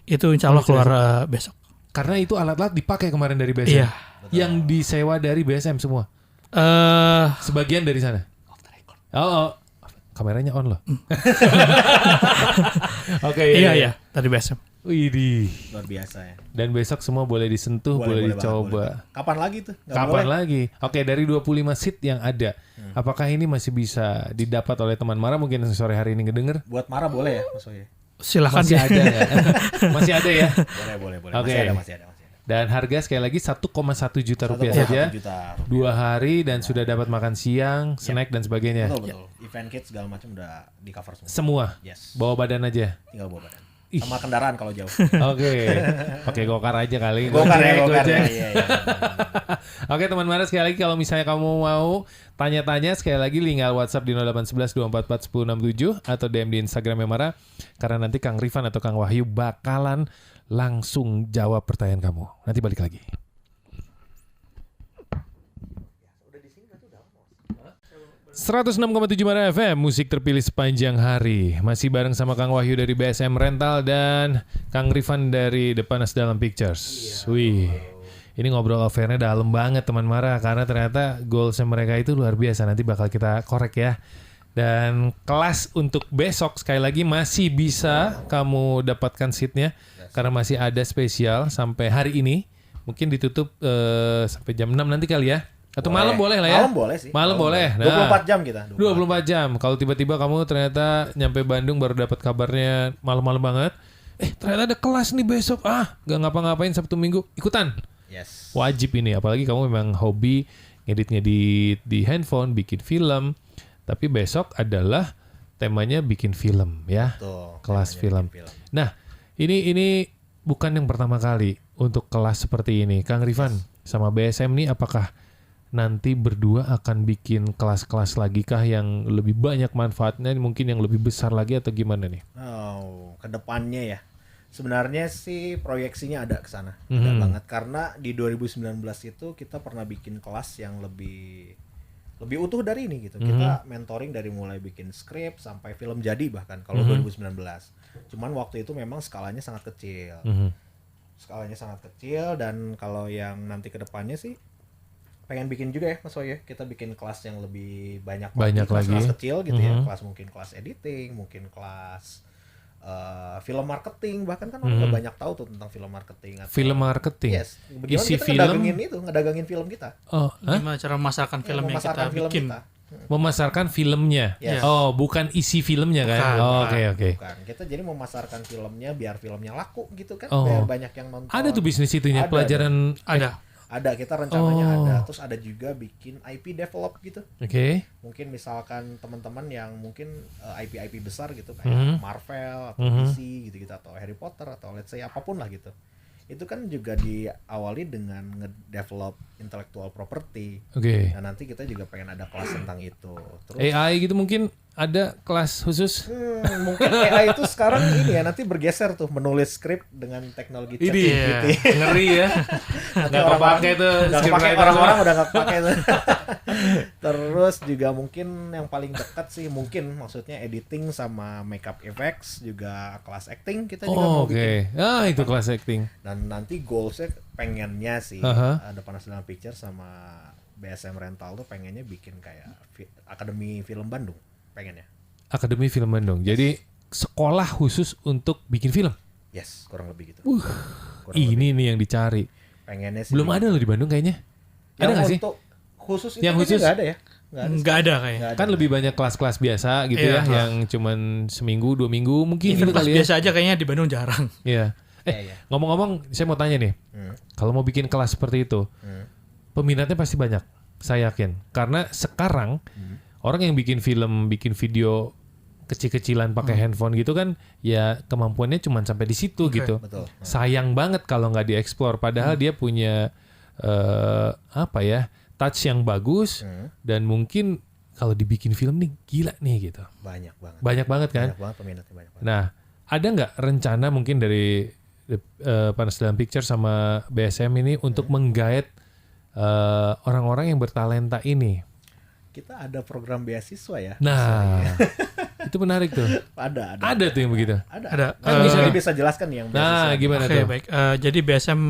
Speaker 3: itu insya Allah keluar besok.
Speaker 1: Karena itu alat-alat dipakai kemarin dari BSM.
Speaker 3: Iya.
Speaker 1: Yang disewa dari BSM semua. Sebagian dari sana. Oh. Kameranya on loh. Oke,
Speaker 3: Iya dari BSM.
Speaker 1: Widih.
Speaker 2: Luar biasa ya.
Speaker 1: Dan besok semua boleh disentuh, boleh
Speaker 2: banget,
Speaker 1: dicoba.
Speaker 2: boleh. Kapan lagi tuh? Nggak
Speaker 1: Kapan
Speaker 2: boleh.
Speaker 1: lagi? Oke, dari 25 seat yang ada, apakah ini masih bisa didapat oleh teman Mara? Mungkin sore hari ini ngedenger.
Speaker 2: Buat marah boleh ya Mas Oye?
Speaker 3: Silakan
Speaker 1: Masih ada ya? Masih ada ya?
Speaker 2: Boleh.
Speaker 1: Oke.
Speaker 2: Masih ada.
Speaker 1: Dan harga sekali lagi 1,1 juta rupiah
Speaker 2: 1,1
Speaker 1: saja.
Speaker 2: juta.
Speaker 1: 2 hari dan sudah dapat makan siang, snack dan sebagainya.
Speaker 2: Betul. Event kit segala macam udah di cover semua.
Speaker 1: Semua.
Speaker 2: Yes.
Speaker 1: Bawa badan aja.
Speaker 2: Tinggal bawa badan. Sama kendaraan kalau jauh.
Speaker 1: Oke. Pakai gokar aja kali.
Speaker 2: Gokar ya,
Speaker 1: Gojek,
Speaker 2: gokar.
Speaker 1: Gojek.
Speaker 2: Iya.
Speaker 1: Oke teman Mara, sekali lagi kalau misalnya kamu mau tanya-tanya, sekali lagi tinggal WhatsApp di 0811 244 1067 atau DM di Instagram Mara, karena nanti Kang Rifan atau Kang Wahyu bakalan langsung jawab pertanyaan kamu. Nanti balik lagi. 106,7 Mara FM, musik terpilih sepanjang hari. Masih bareng sama Kang Wahyu dari BSM Rental dan Kang Rifan dari Depanas Dalam Pictures. Wih, ini ngobrol affairnya dalam banget teman Mara, karena ternyata goalsnya mereka itu luar biasa. Nanti bakal kita korek ya. Dan kelas untuk besok sekali lagi masih bisa kamu dapatkan seatnya, karena masih ada spesial sampai hari ini. Mungkin ditutup sampai jam 6 nanti kali ya. Atau malam boleh lah ya?
Speaker 2: Malam boleh sih.
Speaker 1: Malam boleh.
Speaker 2: Nah, 24 jam kita.
Speaker 1: 24 jam. Kalau tiba-tiba kamu ternyata nyampe Bandung baru dapat kabarnya malam-malam banget. Ternyata ada kelas nih besok. Gak ngapa-ngapain Sabtu Minggu. Ikutan.
Speaker 2: Yes.
Speaker 1: Wajib ini. Apalagi kamu memang hobi ngedit-ngedit di handphone, bikin film. Tapi besok adalah temanya bikin film ya.
Speaker 2: Betul.
Speaker 1: Kelas film.
Speaker 2: Bikin film.
Speaker 1: Nah, ini bukan yang pertama kali untuk kelas seperti ini. Kang Rifan sama BSM nih apakah nanti berdua akan bikin kelas-kelas lagi kah yang lebih banyak manfaatnya, mungkin yang lebih besar lagi atau gimana nih?
Speaker 2: Oh, ke depannya ya. Sebenarnya sih proyeksinya ada ke sana. Ada banget karena di 2019 itu kita pernah bikin kelas yang lebih utuh dari ini gitu. Kita mentoring dari mulai bikin skrip sampai film jadi bahkan kalau 2019. Cuman waktu itu memang skalanya sangat kecil. Skalanya sangat kecil dan kalau yang nanti ke depannya sih pengen bikin juga ya Mas Woy, kita bikin kelas yang lebih banyak
Speaker 1: lagi
Speaker 2: kelas kecil gitu ya, kelas mungkin kelas editing, mungkin kelas film marketing, bahkan kan orang nggak banyak tahu tuh tentang film marketing.
Speaker 1: Film marketing?
Speaker 2: Yes, bagaimana
Speaker 1: isi
Speaker 2: kita
Speaker 1: film?
Speaker 2: ngedagangin film kita.
Speaker 3: Gimana cara memasarkan film yang kita bikin?
Speaker 1: Memasarkan filmnya?
Speaker 2: Yes.
Speaker 1: Oh, bukan isi filmnya kan? Oke.
Speaker 2: Bukan, kita jadi memasarkan filmnya biar filmnya laku gitu kan,
Speaker 1: Oh.
Speaker 2: biar banyak yang nonton.
Speaker 1: Ada tuh bisnis itunya,
Speaker 2: Ada,
Speaker 1: pelajaran?
Speaker 2: Ada, kita rencananya ada. Terus ada juga bikin IP develop gitu.
Speaker 1: Oke.
Speaker 2: Mungkin misalkan teman-teman yang mungkin IP besar gitu kayak Marvel atau DC gitu-gitu atau Harry Potter atau let's say apapun lah gitu. Itu kan juga diawali dengan nge-develop intellectual property.
Speaker 1: Oke.
Speaker 2: Nah, nanti kita juga pengen ada kelas tentang itu. Terus
Speaker 1: AI gitu mungkin ada kelas khusus?
Speaker 2: mungkin AI itu sekarang ini ya nanti bergeser tuh menulis skrip dengan teknologi chat GPT.
Speaker 1: Ngeri ya. Nggak kepake tuh.
Speaker 2: Nggak kepake, orang-orang udah nggak kepake tuh. Terus juga mungkin yang paling dekat sih mungkin maksudnya editing sama makeup effects juga kelas acting kita juga mau bikin.
Speaker 1: Itu kelas acting.
Speaker 2: Dan nanti goalsnya pengennya sih ada Panas Dalam Picture sama BSM Rental tuh pengennya bikin kayak Akademi Film Bandung pengennya.
Speaker 1: Akademi Film Bandung. Jadi sekolah khusus untuk bikin film.
Speaker 2: Yes, kurang lebih gitu.
Speaker 1: Ini nih yang dicari.
Speaker 2: Pengennya sih.
Speaker 1: Belum ada loh di Bandung kayaknya. Ada nggak sih?
Speaker 2: Untuk khusus
Speaker 1: Yang
Speaker 2: itu
Speaker 1: khusus
Speaker 2: nggak ada ya?
Speaker 3: Nggak ada kayaknya.
Speaker 2: Nggak ada.
Speaker 1: Kan lebih banyak kelas-kelas biasa gitu ya, yang cuman seminggu 2 minggu mungkin gitu
Speaker 3: Kelas
Speaker 1: kali ya.
Speaker 3: biasa aja kayaknya di Bandung jarang.
Speaker 1: Iya.
Speaker 2: Iya.
Speaker 1: Ngomong-ngomong, saya mau tanya nih, kalau mau bikin kelas seperti itu, peminatnya pasti banyak, saya yakin. Karena sekarang orang yang bikin film, bikin video kecil-kecilan pakai handphone gitu kan, ya kemampuannya cuma sampai di situ gitu.
Speaker 2: Betul.
Speaker 1: Sayang banget kalau nggak dieksplor. Padahal dia punya touch yang bagus dan mungkin kalau dibikin film nih gila nih gitu.
Speaker 2: Banyak banget.
Speaker 1: Banyak banget kan?
Speaker 2: Banyak banget peminatnya banyak banget.
Speaker 1: Nah, ada nggak rencana mungkin dari Panas Dalam Picture sama BSM ini untuk menggait orang-orang yang bertalenta ini?
Speaker 2: Kita ada program beasiswa ya.
Speaker 1: Nah, itu menarik tuh.
Speaker 2: Ada.
Speaker 1: Ada tuh yang begitu.
Speaker 3: Ada.
Speaker 2: Kan bisa jelaskan nih yang beasiswa.
Speaker 1: Nah, gimana
Speaker 3: Oke,
Speaker 1: tuh?
Speaker 3: baik. Jadi BSM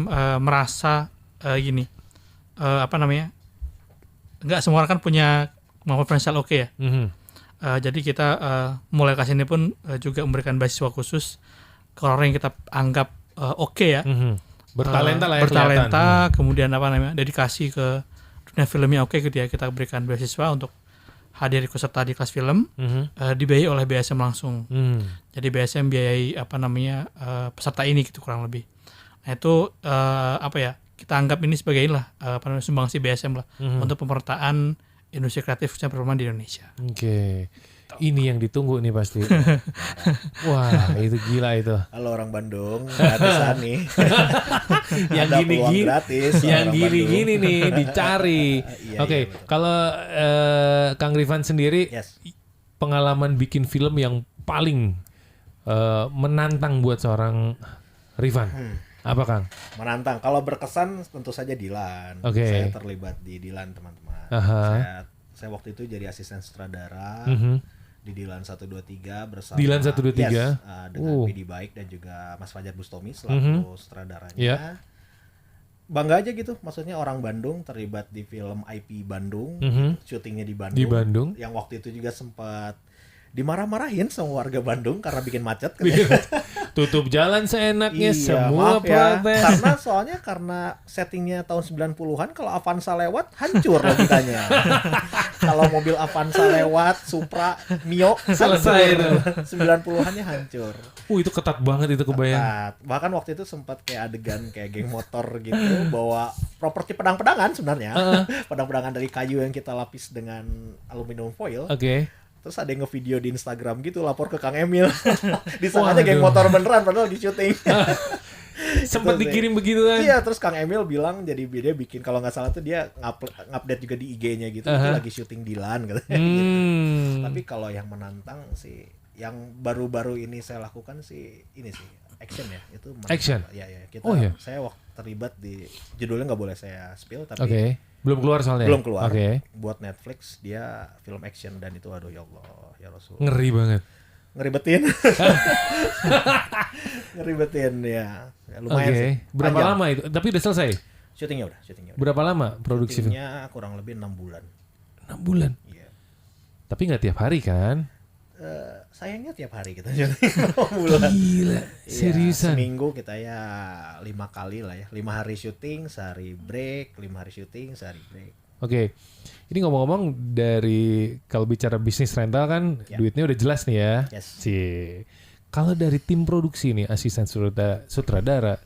Speaker 3: merasa gini, nggak semua orang kan punya kemampuan finansial oke ya. Jadi kita mulai kasih ini pun juga memberikan beasiswa khusus ke orang yang kita anggap oke ya.
Speaker 1: Bertalenta lah ya.
Speaker 3: Bertalenta, kemudian dedikasi ke dunia filmnya oke gitu ya. Kita berikan beasiswa untuk hadir ikut serta di kelas film, dibiayai oleh BSM langsung. Jadi BSM biayai peserta ini gitu kurang lebih. Nah itu kita anggap ini sebagai sumbangsi BSM lah untuk pemerataan industri kreatif khususnya perfilman di Indonesia.
Speaker 1: Oke. Ini yang ditunggu nih pasti. Wah, itu gila itu.
Speaker 2: Halo orang Bandung, gratisan nih.
Speaker 1: Yang
Speaker 2: Ada
Speaker 1: gini-gini,
Speaker 2: peluang gratis.
Speaker 1: yang
Speaker 2: orang
Speaker 1: gini-gini nih dicari.
Speaker 2: Iya,
Speaker 1: Oke,
Speaker 2: iya, betul.
Speaker 1: kalau Kang Rifan sendiri,
Speaker 2: Yes.
Speaker 1: pengalaman bikin film yang paling menantang buat seorang Rifan, apa Kang?
Speaker 2: Menantang. Kalau berkesan tentu saja Dilan.
Speaker 1: Oke.
Speaker 2: Saya terlibat di Dilan teman-teman. Saya waktu itu jadi asisten sutradara di Dilan 123 bersama
Speaker 1: Dilan 123?
Speaker 2: Yes, dengan PD Baik dan juga Mas Fajar Bustomi selaku sutradaranya.
Speaker 1: Yeah.
Speaker 2: Bangga aja gitu, maksudnya orang Bandung terlibat di film IP Bandung, syutingnya di Bandung.
Speaker 1: Di Bandung.
Speaker 2: Yang waktu itu juga sempat dimarah-marahin sama warga Bandung karena bikin macet.
Speaker 1: Tutup jalan seenaknya, semua
Speaker 2: maaf ya.
Speaker 1: protes.
Speaker 2: Karena settingnya tahun 90-an, kalau Avanza lewat hancur logikanya. Kalau mobil Avanza lewat, Supra, Mio
Speaker 1: Selesai itu.
Speaker 2: 90-annya hancur.
Speaker 1: Itu ketat banget itu kebayang.
Speaker 2: Ketat. Bahkan waktu itu sempat kayak adegan kayak geng motor gitu, bawa properti pedang-pedangan sebenarnya. Pedang-pedangan dari kayu yang kita lapis dengan aluminium foil.
Speaker 1: Oke.
Speaker 2: Terus ada yang ngevideo di Instagram gitu, lapor ke Kang Emil. Disangkanya geng motor beneran padahal di syuting.
Speaker 1: Sempat
Speaker 2: Gitu sih.
Speaker 1: dikirim begitu kan?
Speaker 2: Iya, terus Kang Emil bilang jadi dia bikin, kalau nggak salah tuh dia ngupdate juga di IG-nya gitu, itu lagi syuting Dilan katanya. Gitu. Tapi kalau yang menantang sih, yang baru-baru ini saya lakukan sih ini sih action ya, itu menantang.
Speaker 1: Action?
Speaker 2: Ya kita, saya waktu terlibat di, judulnya nggak boleh saya spill tapi
Speaker 1: Oke. Belum keluar soalnya?
Speaker 2: belum keluar.
Speaker 1: Oke.
Speaker 2: Buat Netflix, dia film action dan itu aduh ya Allah ya Rasul.
Speaker 1: Ngeri banget.
Speaker 2: Ngeribetin. Ngeribetin ya. Lumayan
Speaker 1: Oke.
Speaker 2: sih.
Speaker 1: Berapa
Speaker 2: Panjang.
Speaker 1: lama itu? Tapi udah selesai?
Speaker 2: Syutingnya udah.
Speaker 1: Berapa lama produksi film?
Speaker 2: Syutingnya kurang lebih 6 bulan.
Speaker 1: 6 bulan.
Speaker 2: Iya.
Speaker 1: Tapi nggak tiap hari kan?
Speaker 2: Sayangnya tiap hari kita syuting 6 bulan.
Speaker 1: Gila.
Speaker 2: Iya,
Speaker 1: Seriusan?
Speaker 2: seminggu kita ya 5 kali lah ya. 5 hari syuting, sehari break, 5 hari syuting, sehari break.
Speaker 1: Oke. Ini ngomong-ngomong dari kalau bicara bisnis rental kan
Speaker 2: Ya.
Speaker 1: duitnya udah jelas nih ya.
Speaker 2: Yes.
Speaker 1: Kalau dari tim produksi nih, asisten sutradara.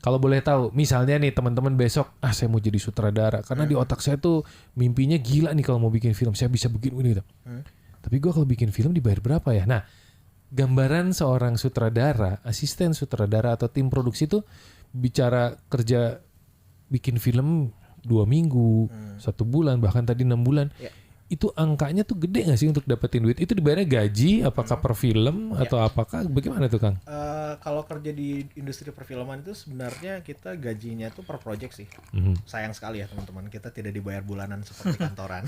Speaker 1: Kalau boleh tahu, misalnya nih teman-teman besok, saya mau jadi sutradara karena di otak saya tuh mimpinya gila nih kalau mau bikin film, saya bisa bikin ini gitu. Tapi gue kalau bikin film dibayar berapa ya? Nah, gambaran seorang sutradara, asisten sutradara atau tim produksi tuh bicara kerja bikin film 2 minggu, 1 bulan, bahkan tadi 6 bulan.
Speaker 2: Ya.
Speaker 1: Itu angkanya tuh gede gak sih untuk dapetin duit? Itu dibayarnya gaji, apakah per film atau apakah? Bagaimana tuh Kang?
Speaker 2: Kalau kerja di industri perfilman itu sebenarnya kita gajinya tuh per project sih. Sayang sekali ya teman-teman, kita tidak dibayar bulanan seperti kantoran.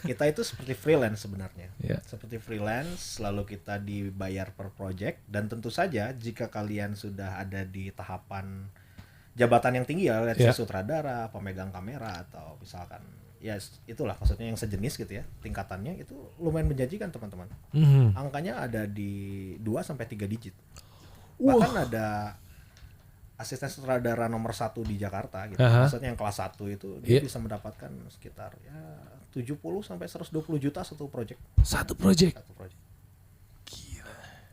Speaker 2: Kita itu seperti freelance sebenarnya.
Speaker 1: Ya.
Speaker 2: Seperti freelance, lalu kita dibayar per project, dan tentu saja jika kalian sudah ada di tahapan jabatan yang tinggi ya, let's say sutradara, pemegang kamera, atau misalkan ya itulah maksudnya yang sejenis gitu ya, tingkatannya itu lumayan menjanjikan teman-teman. Angkanya ada di 2-3 digit. Bahkan ada asisten sutradara nomor 1 di Jakarta gitu. Maksudnya yang kelas 1 itu dia bisa mendapatkan sekitar ya 70-120 juta satu project.
Speaker 1: Satu project?
Speaker 2: Satu project.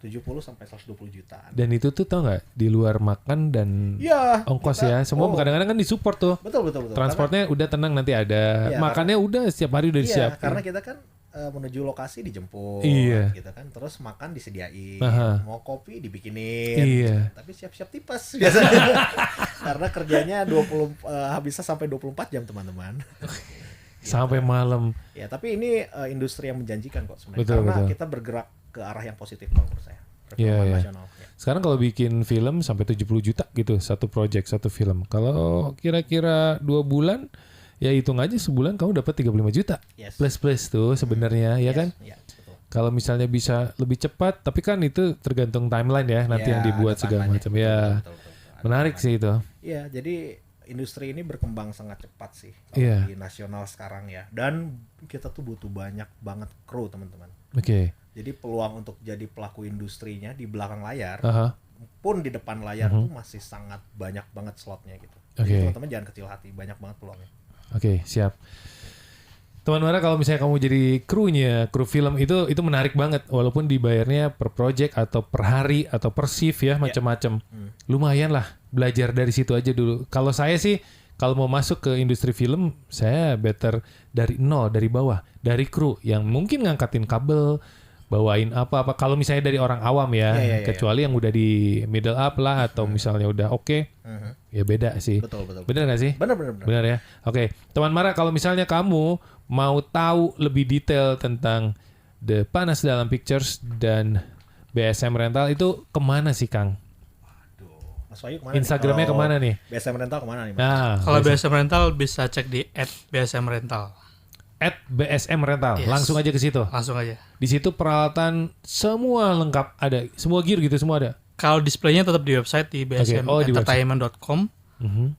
Speaker 2: 70-120 juta.
Speaker 1: Dan itu tuh tau nggak di luar makan dan ongkos ya, semua kadang-kadang kan disupport tuh.
Speaker 2: Betul.
Speaker 1: Transportnya udah tenang nanti ada, makannya udah setiap hari udah disiapin.
Speaker 2: Karena kita kan menuju lokasi dijemput, gitu kan, terus makan disediain, mau kopi dibikinin, tapi siap-siap tipes biasanya. Karena kerjanya bisa sampai 24 jam teman-teman.
Speaker 1: Sampai malam.
Speaker 2: Ya tapi ini industri yang menjanjikan kok sebenarnya, karena kita bergerak ke arah yang positif kalau menurut saya. Nasional.
Speaker 1: Sekarang kalau bikin film sampai 70 juta gitu, satu project, satu film. Kalau kira-kira 2 bulan, ya hitung aja sebulan kamu dapat 35 juta. Plus tuh sebenarnya, ya kan? Kalau misalnya bisa lebih cepat, tapi kan itu tergantung timeline ya, nanti yang dibuat segala macam. Ya, menarik sih itu.
Speaker 2: Iya, jadi industri ini berkembang sangat cepat sih kalau di nasional sekarang ya. Dan kita tuh butuh banyak banget kru teman-teman.
Speaker 1: Oke.
Speaker 2: Jadi peluang untuk jadi pelaku industrinya di belakang layar pun di depan layar tuh masih sangat banyak banget slotnya gitu. Jadi teman-teman jangan kecil hati, banyak banget peluangnya.
Speaker 1: Oke, siap. Teman Mara, kalau misalnya kamu jadi kru film itu menarik banget, walaupun dibayarnya per project atau per hari atau per shift ya, macam-macam. Lumayan lah belajar dari situ aja dulu. Kalau saya sih kalau mau masuk ke industri film, saya better dari nol, dari bawah, dari kru yang mungkin ngangkatin kabel, bawain apa-apa. Kalau misalnya dari orang awam ya, kecuali yang udah di middle up lah atau misalnya udah oke, ya beda sih.
Speaker 2: Betul.
Speaker 1: Bener nggak sih? Bener ya. Oke, teman Mara, kalau misalnya kamu mau tahu lebih detail tentang The Panas Dalam Pictures dan BSM Rental itu kemana sih Kang?
Speaker 2: Mas Wahyu kemana
Speaker 1: Instagramnya kemana nih?
Speaker 2: BSM Rental kemana nih?
Speaker 1: Nah,
Speaker 3: kalau BSM Rental bisa cek di @bsmrental.
Speaker 1: @BSM Rental.
Speaker 3: Yes.
Speaker 1: Langsung aja ke situ.
Speaker 3: Langsung aja.
Speaker 1: Di situ peralatan semua lengkap ada, semua gear gitu semua ada.
Speaker 3: Kalau displaynya tetap di website di bsmentertainment.com.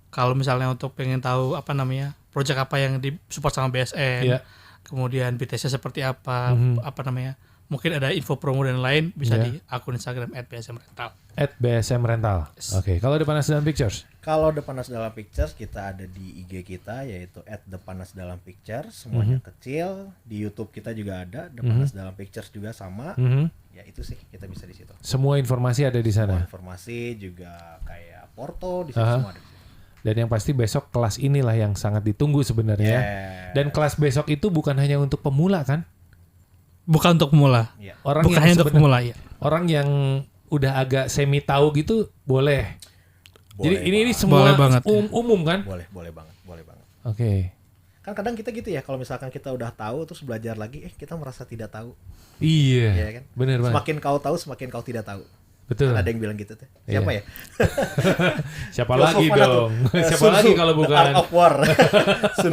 Speaker 3: Kalau misalnya untuk pengen tahu apa namanya project apa yang disupport sama BSM, kemudian BTS seperti apa, apa namanya mungkin ada info promo dan lain bisa
Speaker 1: Iya.
Speaker 3: di akun Instagram @bsmrental.
Speaker 1: @bsmrental. Oke, kalau Depanas Dalam Pictures.
Speaker 2: Kalau Depanas Dalam Pictures kita ada di IG kita yaitu @depanas dalam pictures, semuanya kecil. Di YouTube kita juga ada Depanas Dalam Pictures juga sama.
Speaker 1: Mhm.
Speaker 2: Ya itu sih kita bisa di situ.
Speaker 1: Semua informasi ada di
Speaker 2: Semua
Speaker 1: sana.
Speaker 2: informasi juga kayak Porto di situ
Speaker 1: Aha.
Speaker 2: semua ada di situ.
Speaker 1: Dan yang pasti besok kelas inilah yang sangat ditunggu sebenarnya.
Speaker 2: Yeah.
Speaker 1: Dan kelas besok itu bukan hanya untuk pemula kan?
Speaker 3: Bukan untuk pemula.
Speaker 2: Iya.
Speaker 1: Orang
Speaker 3: Bukan
Speaker 1: yang
Speaker 3: hanya untuk
Speaker 1: sebenarnya-
Speaker 3: pemula ya.
Speaker 1: orang yang udah agak semi tahu gitu boleh. Jadi
Speaker 2: Boleh
Speaker 1: ini
Speaker 2: banget.
Speaker 1: semua
Speaker 3: Boleh banget, ya.
Speaker 1: umum kan?
Speaker 2: boleh banget, boleh banget.
Speaker 1: Oke.
Speaker 2: Kan kadang kita gitu ya, kalau misalkan kita udah tahu terus belajar lagi, kita merasa tidak tahu.
Speaker 1: Iya.
Speaker 2: Iya kan?
Speaker 1: Bener banget.
Speaker 2: Semakin kau tahu, semakin kau tidak tahu.
Speaker 1: Betul.
Speaker 2: Kan ada yang bilang gitu tuh. Siapa
Speaker 1: Iya.
Speaker 2: ya?
Speaker 1: Siapa
Speaker 2: Filosof
Speaker 1: lagi
Speaker 2: mana tuh?
Speaker 1: dong? Siapa
Speaker 2: Sun
Speaker 1: lagi
Speaker 2: Tzu,
Speaker 1: kalau
Speaker 2: The
Speaker 1: bukan?
Speaker 2: Art of War. Sun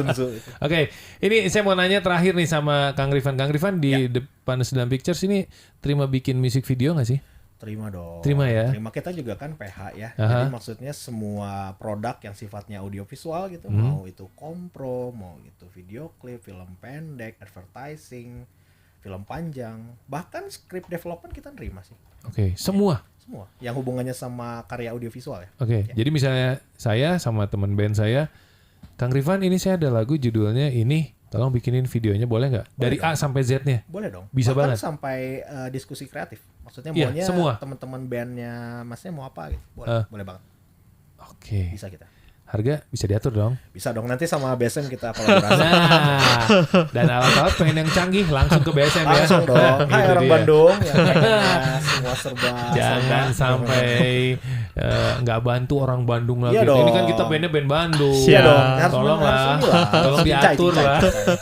Speaker 2: Tzu.
Speaker 1: Oke, ini saya mau nanya terakhir nih sama Kang Rifan. Kang Rifan di
Speaker 2: Ya.
Speaker 1: Depanas Dalam Pictures ini terima bikin music video nggak sih?
Speaker 2: Terima dong.
Speaker 1: Terima ya.
Speaker 2: Terima, kita juga kan PH ya.
Speaker 1: Aha.
Speaker 2: Jadi maksudnya semua produk yang sifatnya audiovisual gitu,
Speaker 1: Hmm.
Speaker 2: mau itu kompro, mau itu video klip, film pendek, advertising, film panjang, bahkan script development kita nerima sih.
Speaker 1: Oke, semua.
Speaker 2: Semua yang hubungannya sama karya audiovisual ya.
Speaker 1: Oke,
Speaker 2: Ya.
Speaker 1: jadi misalnya saya sama teman band saya, Kang Rifan ini saya ada lagu judulnya ini, tolong bikinin videonya boleh nggak? Dari A sampai Z-nya.
Speaker 2: Boleh dong.
Speaker 1: Bisa
Speaker 2: Bahkan
Speaker 1: banget.
Speaker 2: sampai diskusi kreatif. Maksudnya
Speaker 1: Iya,
Speaker 2: maunya
Speaker 1: semua.
Speaker 2: teman-teman bandnya masnya mau apa gitu. Boleh, boleh banget.
Speaker 1: Oke.
Speaker 2: Bisa kita.
Speaker 1: Harga bisa diatur dong.
Speaker 2: Bisa dong, nanti sama BSM kita kolaborasi.
Speaker 1: Nah, dan alat-alat pengen yang canggih langsung ke BSM ya.
Speaker 2: Langsung dong. Hai
Speaker 1: Itu
Speaker 2: orang
Speaker 1: dia.
Speaker 2: Bandung yang pengennya semua serba.
Speaker 1: Jangan
Speaker 2: serba.
Speaker 1: sampai nggak bantu orang Bandung lagi.
Speaker 2: Iya dong.
Speaker 1: Ini kan kita bandnya band Bandung.
Speaker 2: Iya dong.
Speaker 1: Tolonglah,
Speaker 2: inilah.
Speaker 1: tolong
Speaker 2: Cincai,
Speaker 1: diatur
Speaker 2: cincai,
Speaker 1: lah.
Speaker 2: cincai.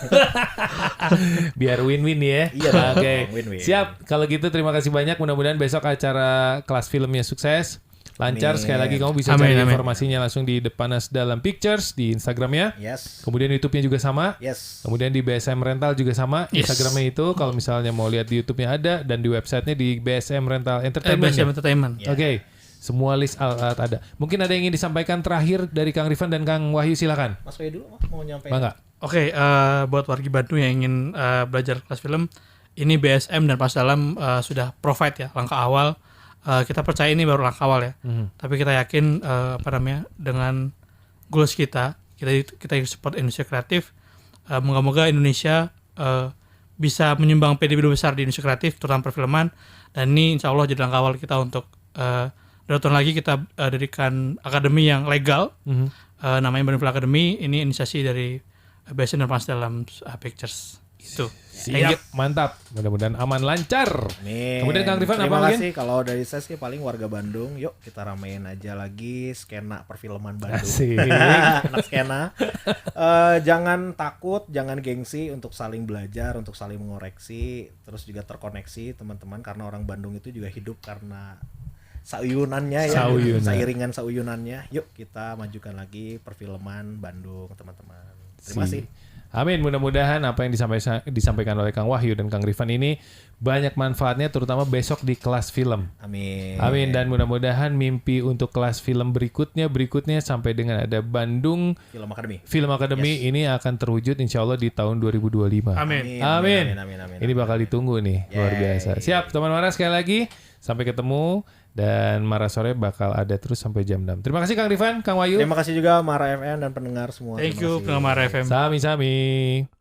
Speaker 1: Biar win-win ya.
Speaker 2: Iya dong,
Speaker 1: Oke.
Speaker 2: win-win.
Speaker 1: Siap. Kalau gitu terima kasih banyak. Mudah-mudahan besok acara kelas filmnya sukses. Lancar.
Speaker 2: Amin.
Speaker 1: Sekali lagi kamu bisa
Speaker 3: Amin,
Speaker 1: cari
Speaker 3: amin.
Speaker 1: informasinya langsung di Depanas Dalam Pictures di Instagramnya.
Speaker 2: Yes.
Speaker 1: Kemudian YouTube-nya juga sama.
Speaker 2: Yes.
Speaker 1: Kemudian di BSM Rental juga sama.
Speaker 3: Yes.
Speaker 1: Instagramnya itu kalau misalnya mau lihat di YouTube-nya ada dan di websitenya di BSM Rental Entertainment.
Speaker 3: BSM
Speaker 1: ya?
Speaker 3: Entertainment.
Speaker 2: Ya.
Speaker 1: Oke. Semua list alat ada. Mungkin ada yang ingin disampaikan terakhir dari Kang Rifan dan Kang Wahyu, silakan.
Speaker 2: Mas Wei dulu mau nyampein.
Speaker 1: Bangga.
Speaker 3: Oke, buat wargi Bandung yang ingin belajar kelas film, ini BSM dan Pas Dalam sudah provide ya langkah awal. Kita percaya ini baru langkah awal ya. Tapi kita yakin dengan goals kita support Indonesia kreatif. Moga-moga Indonesia bisa menyumbang PDB besar di Indonesia kreatif, terutama perfilman. Dan ini insya Allah jadi langkah awal kita untuk 2 tahun lagi kita dirikan akademi yang legal. Namanya Bandung Film Academy. Ini inisiasi dari BSM dan Pas Dalam Pictures. Itu.
Speaker 1: Siap, mantap. Mudah-mudahan aman lancar.
Speaker 2: Nih.
Speaker 1: Kemudian Kang Rifan
Speaker 2: Terima
Speaker 1: apa mungkin?
Speaker 2: kasih. Kalau dari saya sih paling warga Bandung, yuk kita ramein aja lagi skena perfilman Bandung.
Speaker 1: Asik.
Speaker 2: Anak skena. Jangan takut, jangan gengsi untuk saling belajar, untuk saling mengoreksi, terus juga terkoneksi teman-teman karena orang Bandung itu juga hidup karena sauyunannya ya.
Speaker 1: Sauyunan.
Speaker 2: Seiringan sauyunannya. Yuk kita majukan lagi perfilman Bandung, teman-teman. Terima kasih.
Speaker 1: Amin, mudah-mudahan apa yang disampaikan oleh Kang Wahyu dan Kang Rifan ini banyak manfaatnya terutama besok di kelas film.
Speaker 2: Amin.
Speaker 1: Amin, dan mudah-mudahan mimpi untuk kelas film berikutnya sampai dengan ada Bandung
Speaker 2: Film Academy.
Speaker 1: Film Academy ini akan terwujud insya Allah di tahun 2025.
Speaker 3: Amin.
Speaker 1: Amin.
Speaker 2: Amin.
Speaker 1: Ini bakal ditunggu nih, luar biasa. Siap, teman Mara sekali lagi. Sampai ketemu dan Mara Sore bakal ada terus sampai jam 6. Terima kasih Kang Rifan, Kang Wahyu.
Speaker 2: Terima kasih juga Mara FM dan pendengar semua.
Speaker 3: Thank
Speaker 2: Terima
Speaker 3: you,
Speaker 2: kasih.
Speaker 3: penggemar FM.
Speaker 1: Sami-sami.